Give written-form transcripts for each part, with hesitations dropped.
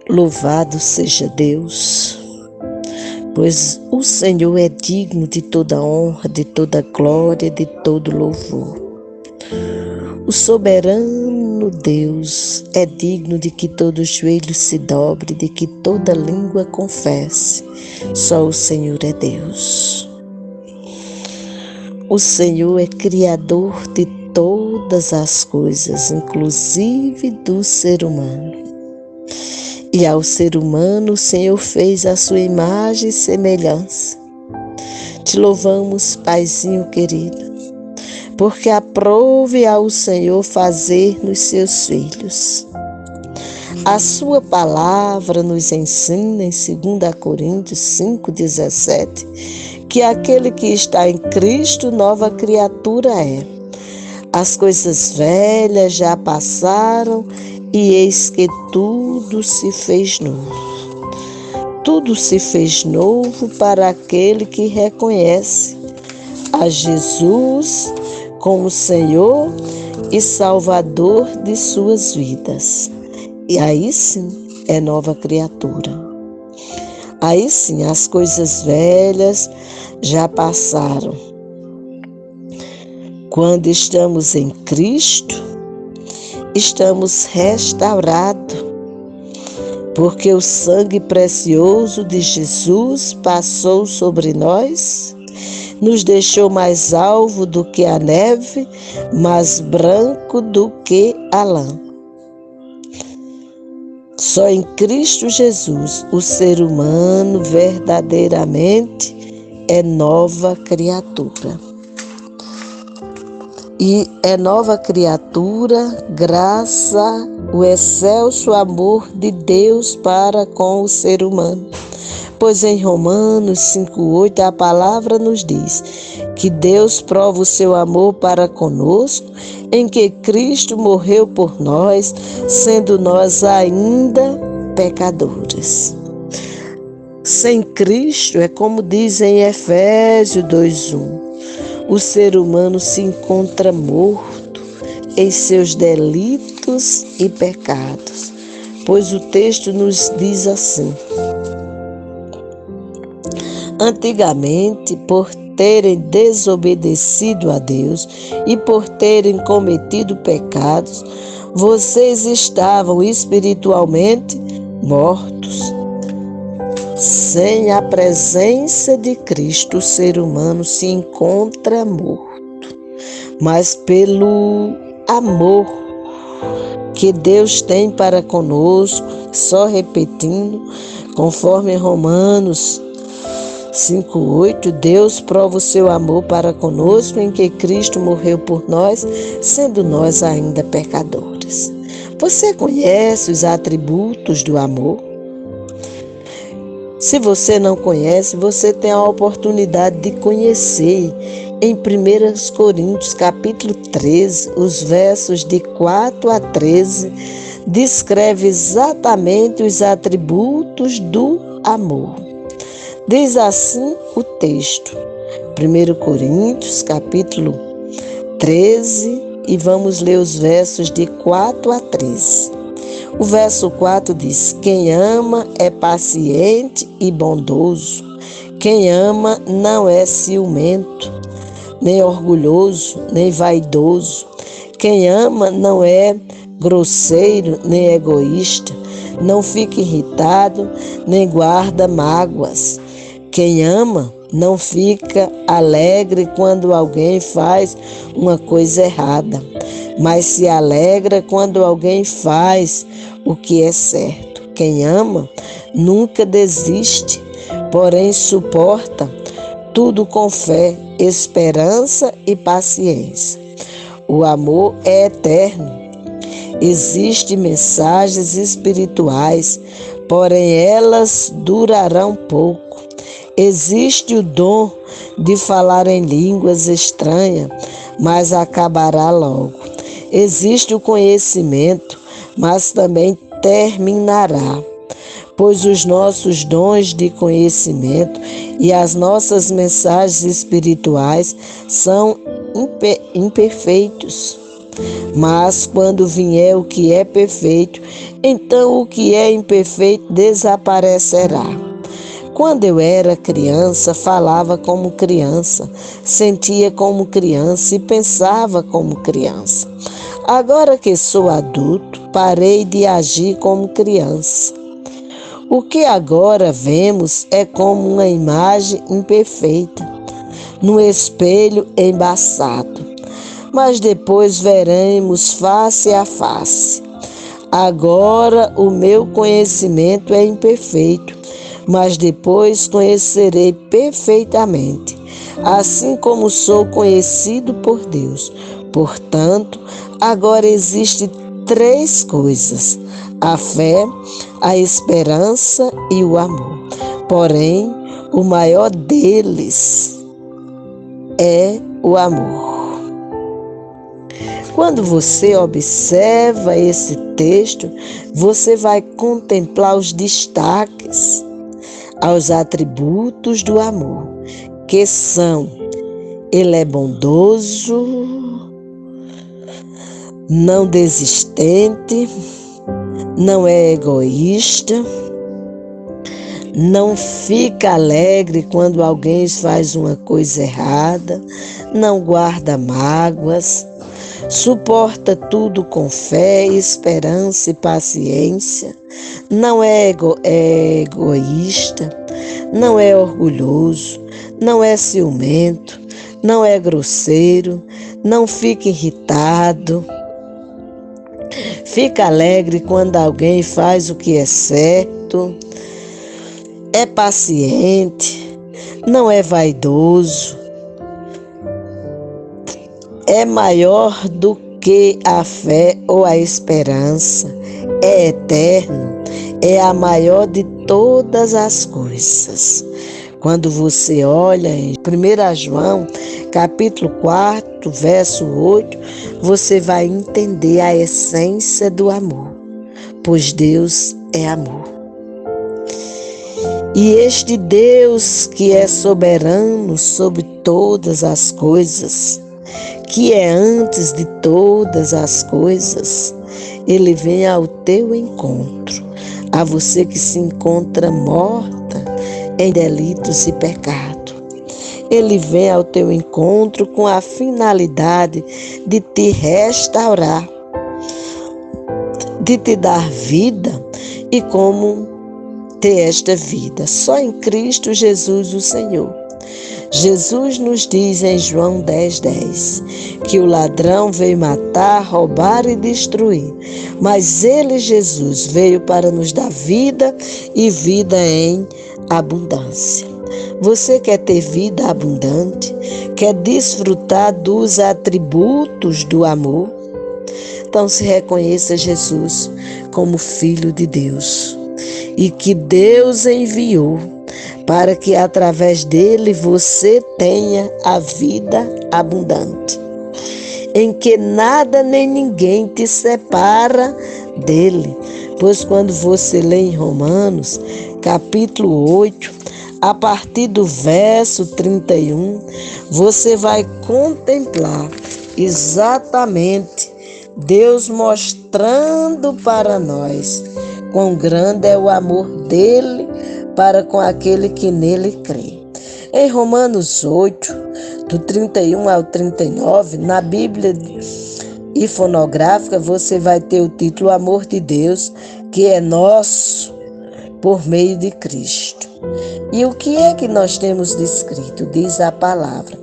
Louvado seja Deus, pois o Senhor é digno de toda honra, de toda glória, de todo louvor. O soberano Deus é digno de que todo joelho se dobre, de que toda língua confesse. Só o Senhor é Deus. O Senhor é criador de todas as coisas, inclusive do ser humano. E ao ser humano o Senhor fez a sua imagem e semelhança. Te louvamos, Paizinho querido, porque aprove ao Senhor fazer-nos seus filhos. A sua palavra nos ensina em 2 Coríntios 5,17, que aquele que está em Cristo, nova criatura é. As coisas velhas já passaram e eis que tudo se fez novo. Tudo se fez novo para aquele que reconhece a Jesus como Senhor e Salvador de suas vidas. E aí sim é nova criatura. Aí sim as coisas velhas já passaram. Quando estamos em Cristo, estamos restaurados, porque o sangue precioso de Jesus passou sobre nós, nos deixou mais alvo do que a neve, mais branco do que a lã. Só em Cristo Jesus o ser humano verdadeiramente é nova criatura. E é nova criatura graças ao excelso amor de Deus para com o ser humano. Pois em Romanos 5,8 a palavra nos diz que Deus prova o seu amor para conosco, em que Cristo morreu por nós, sendo nós ainda pecadores. Sem Cristo, é como diz em Efésios 2,1, o ser humano se encontra morto em seus delitos e pecados, pois o texto nos diz assim: antigamente, por terem desobedecido a Deus e por terem cometido pecados, vocês estavam espiritualmente mortos. Sem a presença de Cristo, o ser humano se encontra morto. Mas pelo amor que Deus tem para conosco, só repetindo, conforme Romanos 5,8, Deus prova o seu amor para conosco em que Cristo morreu por nós, sendo nós ainda pecadores. Você conhece os atributos do amor? Se você não conhece, você tem a oportunidade de conhecer. Em 1 Coríntios, capítulo 13, os versos de 4 a 13, descreve exatamente os atributos do amor. Diz assim o texto, 1 Coríntios, capítulo 13, e vamos ler os versos de 4 a 13. O verso 4 diz: quem ama é paciente e bondoso. Quem ama não é ciumento, nem orgulhoso, nem vaidoso. Quem ama não é grosseiro, nem egoísta. Não fica irritado, nem guarda mágoas. Quem ama não fica alegre quando alguém faz uma coisa errada, mas se alegra quando alguém faz o que é certo. Quem ama nunca desiste, porém suporta tudo com fé, esperança e paciência. O amor é eterno. Existem mensagens espirituais, porém elas durarão pouco. Existe o dom de falar em línguas estranhas, mas acabará logo. Existe o conhecimento, mas também terminará. Pois os nossos dons de conhecimento e as nossas mensagens espirituais são imperfeitos. Mas quando vier o que é perfeito, então o que é imperfeito desaparecerá. Quando eu era criança, falava como criança, sentia como criança e pensava como criança. Agora que sou adulto, parei de agir como criança. O que agora vemos é como uma imagem imperfeita, num espelho embaçado. Mas depois veremos face a face. Agora o meu conhecimento é imperfeito, mas depois conhecerei perfeitamente, assim como sou conhecido por Deus. Portanto, agora existem três coisas: a fé, a esperança e o amor. Porém, o maior deles é o amor. Quando você observa esse texto, você vai contemplar os destaques aos atributos do amor, que são: ele é bondoso, não desistente, não é egoísta, não fica alegre quando alguém faz uma coisa errada, não guarda mágoas, suporta tudo com fé, esperança e paciência, não é egoísta, não é orgulhoso, não é ciumento, não é grosseiro, não fica irritado, fica alegre quando alguém faz o que é certo, é paciente, não é vaidoso, é maior do que a fé ou a esperança, é eterno, é a maior de todas as coisas. Quando você olha em 1 João, capítulo 4, verso 8, você vai entender a essência do amor, pois Deus é amor. E este Deus que é soberano sobre todas as coisas, que é antes de todas as coisas, ele vem ao teu encontro, a você que se encontra morta em delitos e pecado. Ele vem ao teu encontro com a finalidade de te restaurar, de te dar vida e como ter esta vida só em Cristo Jesus o Senhor. Jesus nos diz em João 10:10 que o ladrão veio matar, roubar e destruir, mas ele, Jesus, veio para nos dar vida e vida em abundância. Você quer ter vida abundante? Quer desfrutar dos atributos do amor? Então se reconheça Jesus como Filho de Deus e que Deus enviou para que através dele você tenha a vida abundante, em que nada nem ninguém te separa dele. Pois quando você lê em Romanos, capítulo 8, a partir do verso 31, você vai contemplar exatamente Deus mostrando para nós quão grande é o amor dele para com aquele que nele crê. Em Romanos 8, do 31 ao 39, na Bíblia e fonográfica, você vai ter o título Amor de Deus, que é nosso por meio de Cristo. E o que é que nós temos descrito? Diz a palavra: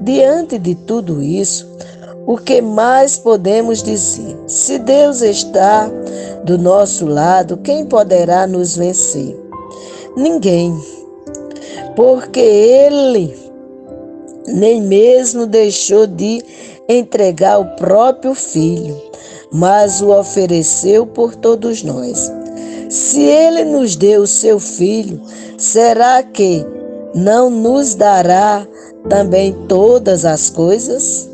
diante de tudo isso, o que mais podemos dizer? Se Deus está do nosso lado, quem poderá nos vencer? Ninguém, porque Ele nem mesmo deixou de entregar o próprio Filho, mas o ofereceu por todos nós. Se Ele nos deu o seu Filho, será que não nos dará também todas as coisas?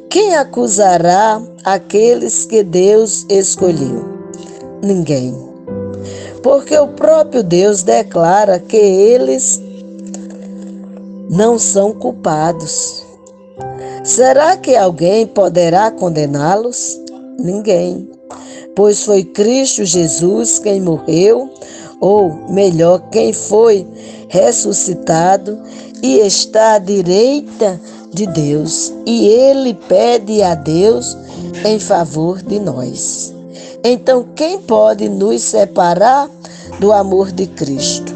Quem acusará aqueles que Deus escolheu? Ninguém. Porque o próprio Deus declara que eles não são culpados. Será que alguém poderá condená-los? Ninguém. Pois foi Cristo Jesus quem morreu, ou melhor, quem foi ressuscitado e está à direita de Deus, e ele pede a Deus em favor de nós. Então, quem pode nos separar do amor de Cristo?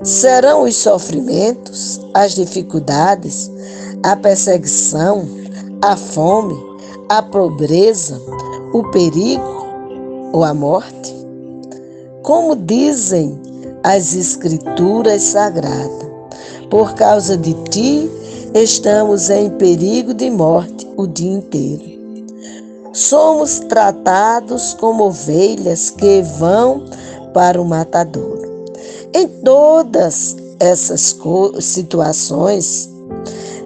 Serão os sofrimentos, as dificuldades, a perseguição, a fome, a pobreza, o perigo ou a morte? Como dizem as Escrituras Sagradas, por causa de ti estamos em perigo de morte o dia inteiro. Somos tratados como ovelhas que vão para o matadouro. Em todas essas situações,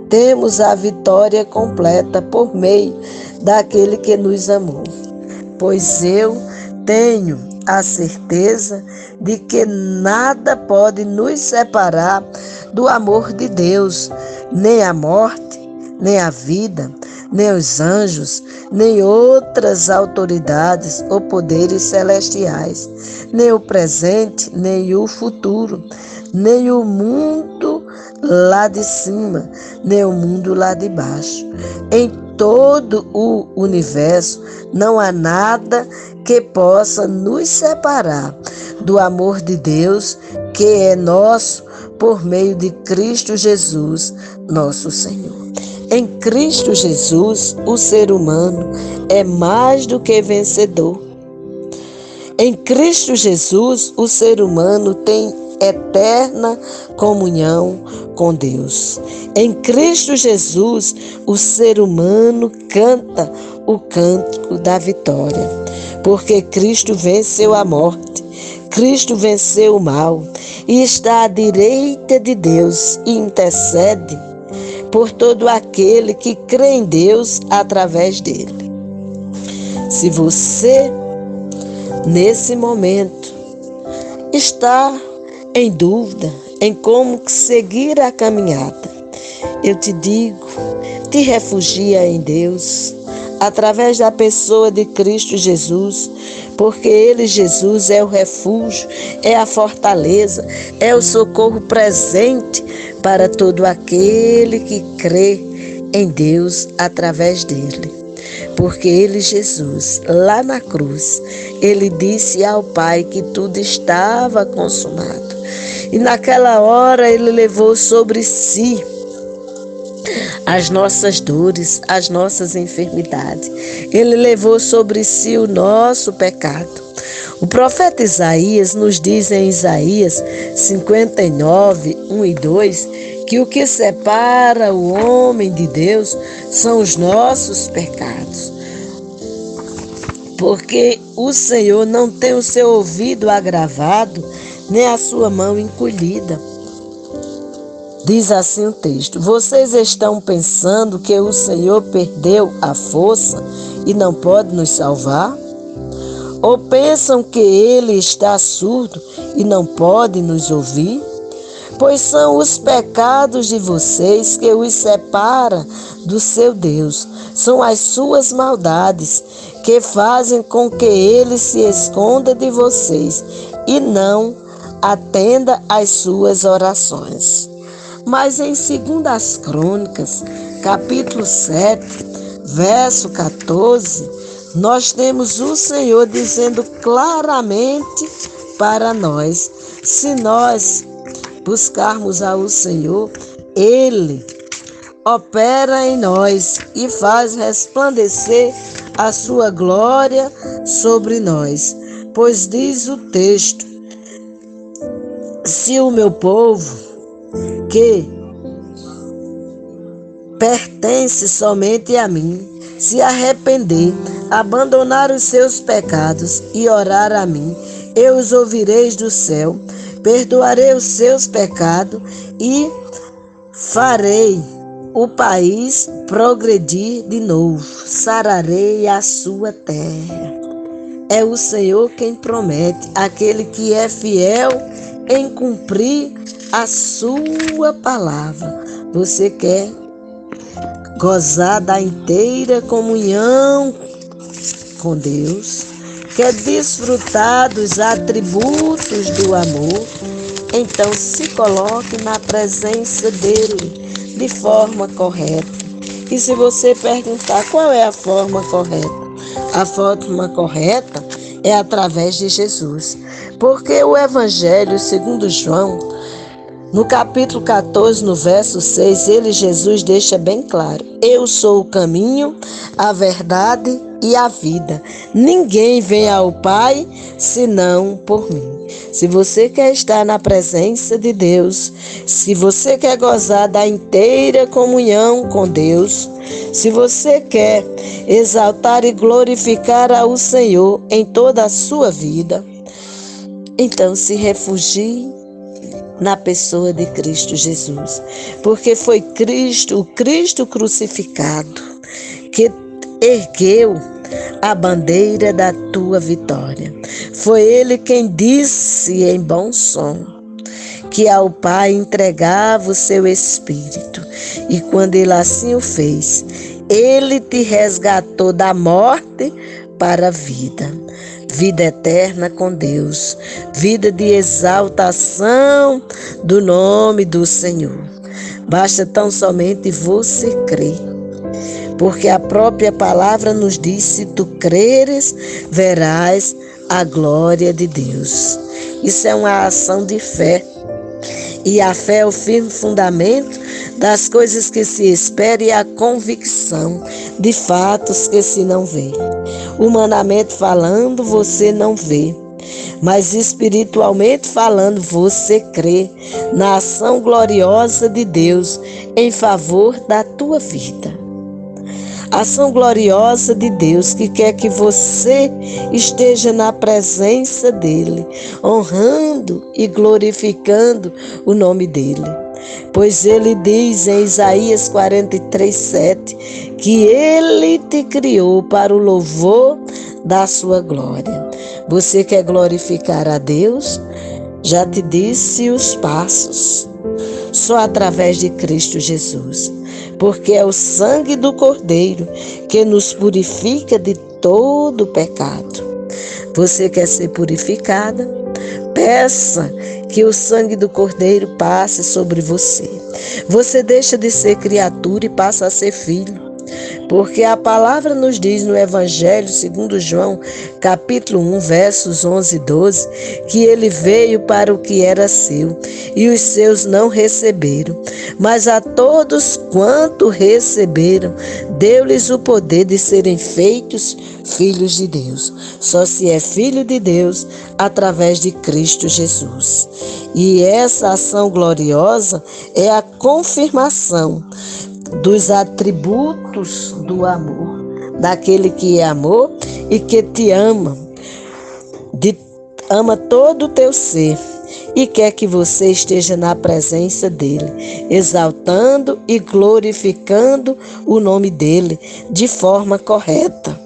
temos a vitória completa por meio daquele que nos amou. Pois eu tenho a certeza de que nada pode nos separar do amor de Deus, nem a morte, nem a vida, nem os anjos, nem outras autoridades ou poderes celestiais, nem o presente, nem o futuro, nem o mundo lá de cima, nem o mundo lá de baixo. Em todo o universo não há nada que possa nos separar do amor de Deus, que é nosso por meio de Cristo Jesus, nosso Senhor. Em Cristo Jesus, o ser humano é mais do que vencedor. Em Cristo Jesus, o ser humano tem eterna comunhão com Deus. Em Cristo Jesus, o ser humano canta o cântico da vitória, porque Cristo venceu a morte, Cristo venceu o mal e está à direita de Deus e intercede por todo aquele que crê em Deus através dele. Se você, nesse momento, está em dúvida em como seguir a caminhada, eu te digo, te refugia em Deus, através da pessoa de Cristo Jesus, porque Ele, Jesus, é o refúgio, é a fortaleza, é o socorro presente para todo aquele que crê em Deus através dele. Porque Ele, Jesus, lá na cruz, Ele disse ao Pai que tudo estava consumado. E naquela hora Ele levou sobre si as nossas dores, as nossas enfermidades. Ele levou sobre si o nosso pecado. O profeta Isaías nos diz em Isaías 59, 1 e 2, que o que separa o homem de Deus são os nossos pecados. Porque o Senhor não tem o seu ouvido agravado, nem a sua mão encolhida. Diz assim o texto: vocês estão pensando que o Senhor perdeu a força e não pode nos salvar? Ou pensam que Ele está surdo e não pode nos ouvir? Pois são os pecados de vocês que os separa do seu Deus. São as suas maldades que fazem com que Ele se esconda de vocês e não atenda às suas orações. Mas em 2 Crônicas, capítulo 7, verso 14, nós temos o Senhor dizendo claramente para nós: se nós buscarmos ao Senhor, Ele opera em nós e faz resplandecer a sua glória sobre nós. Pois diz o texto: se o meu povo, que pertence somente a mim, se arrepender, abandonar os seus pecados e orar a mim, eu os ouvirei do céu, perdoarei os seus pecados e farei o país progredir de novo, sararei a sua terra. É o Senhor quem promete, aquele que é fiel em cumprir a sua palavra. Você quer gozar da inteira comunhão com Deus, quer desfrutar dos atributos do amor, então se coloque na presença dele de forma correta. E se você perguntar qual é a forma correta, a forma correta é através de Jesus. Porque o Evangelho segundo João, no capítulo 14, no verso 6, Jesus deixa bem claro: eu sou o caminho, a verdade e a vida. Ninguém vem ao Pai senão por mim. Se você quer estar na presença de Deus, se você quer gozar da inteira comunhão com Deus, se você quer exaltar e glorificar ao Senhor em toda a sua vida, então se refugie na pessoa de Cristo Jesus, porque foi Cristo, o Cristo crucificado, que ergueu a bandeira da tua vitória. Foi Ele quem disse em bom som que ao Pai entregava o seu Espírito, e quando Ele assim o fez, Ele te resgatou da morte para a vida. Vida eterna com Deus, vida de exaltação do nome do Senhor. Basta tão somente você crer, porque a própria palavra nos diz: se tu creres, verás a glória de Deus. Isso é uma ação de fé. E a fé é o firme fundamento das coisas que se espera e a convicção de fatos que se não vê. Humanamente falando, você não vê, mas espiritualmente falando, você crê na ação gloriosa de Deus em favor da tua vida. Ação gloriosa de Deus que quer que você esteja na presença dEle, honrando e glorificando o nome dEle. Pois Ele diz em Isaías 43:7 que Ele te criou para o louvor da sua glória. Você quer glorificar a Deus? Já te disse os passos. Só através de Cristo Jesus, porque é o sangue do Cordeiro que nos purifica de todo pecado. Você quer ser purificada? Peça que o sangue do Cordeiro passe sobre você. Você deixa de ser criatura e passa a ser filho. Porque a palavra nos diz no Evangelho segundo João, capítulo 1, versos 11 e 12, que ele veio para o que era seu, e os seus não receberam. Mas a todos quanto receberam, deu-lhes o poder de serem feitos filhos de Deus. Só se é filho de Deus através de Cristo Jesus. E essa ação gloriosa é a confirmação dos atributos do amor, daquele que é amor e que te ama, ama todo o teu ser e quer que você esteja na presença dele, exaltando e glorificando o nome dele de forma correta.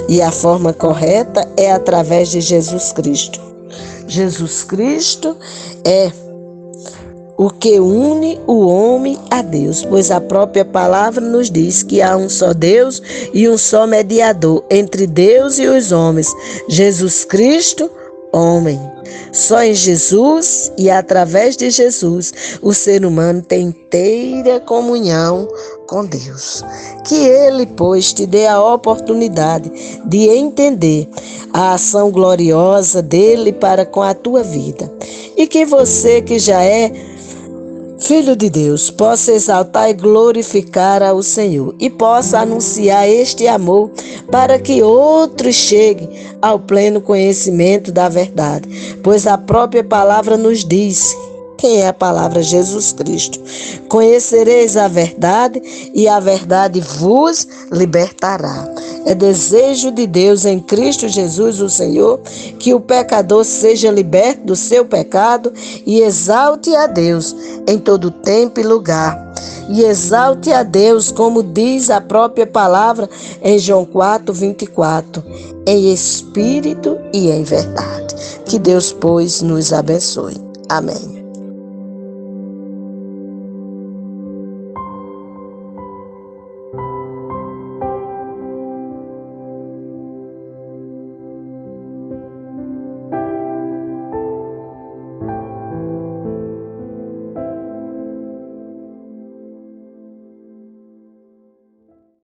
E a forma correta é através de Jesus Cristo. Jesus Cristo é o que une o homem a Deus, pois a própria palavra nos diz que há um só Deus e um só mediador entre Deus e os homens, Jesus Cristo, homem. Só em Jesus e através de Jesus o ser humano tem inteira comunhão com Deus. Que Ele, pois, te dê a oportunidade de entender a ação gloriosa dele para com a tua vida. E que você que já é Filho de Deus, possa exaltar e glorificar ao Senhor e possa anunciar este amor para que outros cheguem ao pleno conhecimento da verdade, pois a própria palavra nos diz. Quem é a palavra? Jesus Cristo. Conhecereis a verdade e a verdade vos libertará. É desejo de Deus em Cristo Jesus, o Senhor, que o pecador seja liberto do seu pecado e exalte a Deus em todo tempo e lugar. E exalte a Deus, como diz a própria palavra em João 4:24, em espírito e em verdade. Que Deus, pois, nos abençoe. Amém.